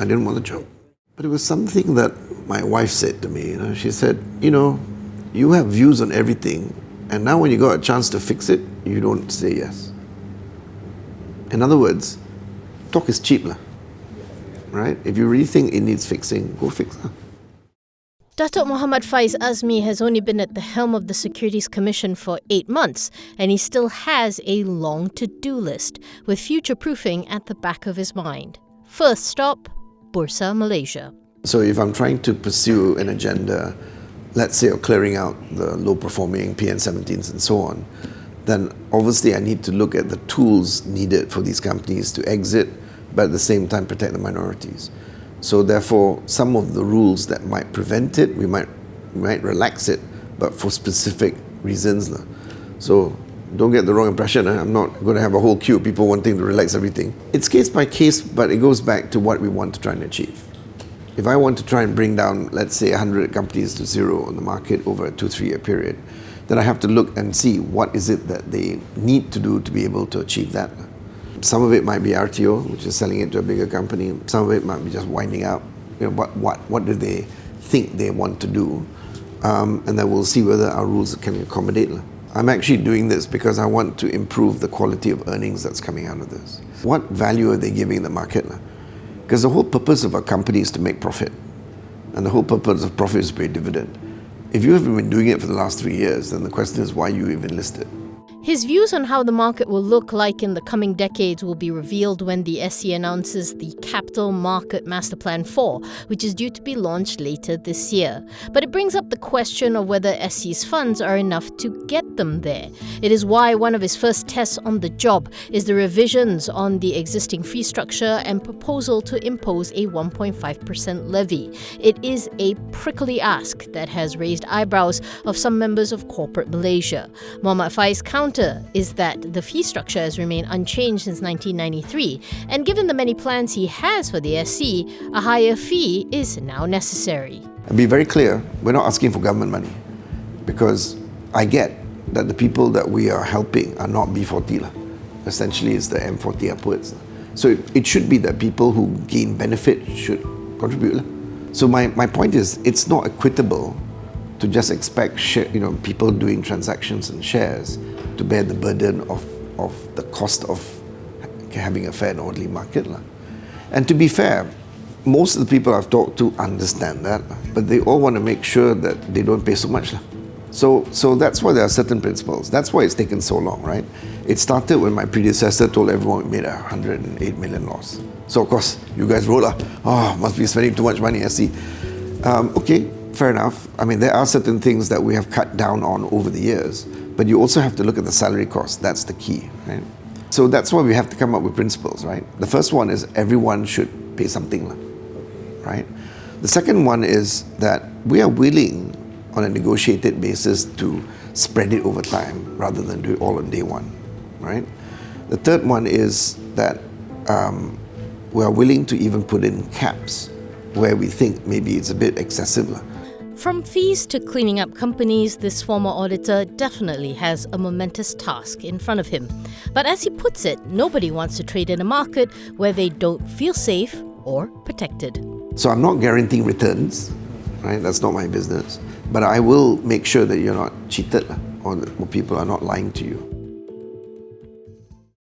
I didn't want the job. But it was something that my wife said to me. She said, you have views on everything, and now when you got a chance to fix it, you don't say yes. In other words, talk is cheap, right? If you really think it needs fixing, go fix it. Datuk Mohammad Faiz Azmi has only been at the helm of the Securities Commission for 8 months, and he still has a long to-do list, with future-proofing at the back of his mind. First stop, Bursa, Malaysia. So if I'm trying to pursue an agenda, let's say of clearing out the low-performing PN17s and so on, then obviously I need to look at the tools needed for these companies to exit, but at the same time protect the minorities. So therefore, some of the rules that might prevent it, we might relax it, but for specific reasons. So don't get the wrong impression. I'm not going to have a whole queue of people wanting to relax everything. It's case by case, but it goes back to what we want to try and achieve. If I want to try and bring down, let's say, 100 companies to zero on the market over a 2-3 year period, then I have to look and see what is it that they need to do to be able to achieve that. Some of it might be RTO, which is selling it to a bigger company. Some of it might be just winding up. What do they think they want to do? And then we'll see whether our rules can accommodate. I'm actually doing this because I want to improve the quality of earnings that's coming out of this. What value are they giving the market? Because the whole purpose of a company is to make profit. And the whole purpose of profit is to pay dividend. If you haven't been doing it for the last 3 years, then the question is why you even listed. His views on how the market will look like in the coming decades will be revealed when the SC announces the Capital Market Master Plan 4, which is due to be launched later this year. But it brings up the question of whether SC's funds are enough to get them there. It is why one of his first tests on the job is the revisions on the existing fee structure and proposal to impose a 1.5% levy. It is a prickly ask that has raised eyebrows of some members of corporate Malaysia. Mohammad Faiz counter is that the fee structure has remained unchanged since 1993, and given the many plans he has for the SC, a higher fee is now necessary. And be very clear, we're not asking for government money, because I get that the people that we are helping are not B40. Essentially, it's the M40 upwards. So it should be that people who gain benefit should contribute. So my point is, it's not equitable to just expect people doing transactions and shares to bear the burden of the cost of having a fair and orderly market. And to be fair, most of the people I've talked to understand that, but they all want to make sure that they don't pay so much. So that's why there are certain principles. That's why it's taken so long, right? It started when my predecessor told everyone we made 108 million loss. So of course, you guys wrote, must be spending too much money, SC. Okay, fair enough. I mean, there are certain things that we have cut down on over the years, but you also have to look at the salary cost. That's the key, right? So that's why we have to come up with principles, right? The first one is everyone should pay something, right? The second one is that we are willing on a negotiated basis to spread it over time rather than do it all on day one, right? The third one is that we are willing to even put in caps where we think maybe it's a bit excessive. From fees to cleaning up companies, this former auditor definitely has a momentous task in front of him. But as he puts it, nobody wants to trade in a market where they don't feel safe or protected. So I'm not guaranteeing returns, right? That's not my business. But I will make sure that you're not cheated or people are not lying to you.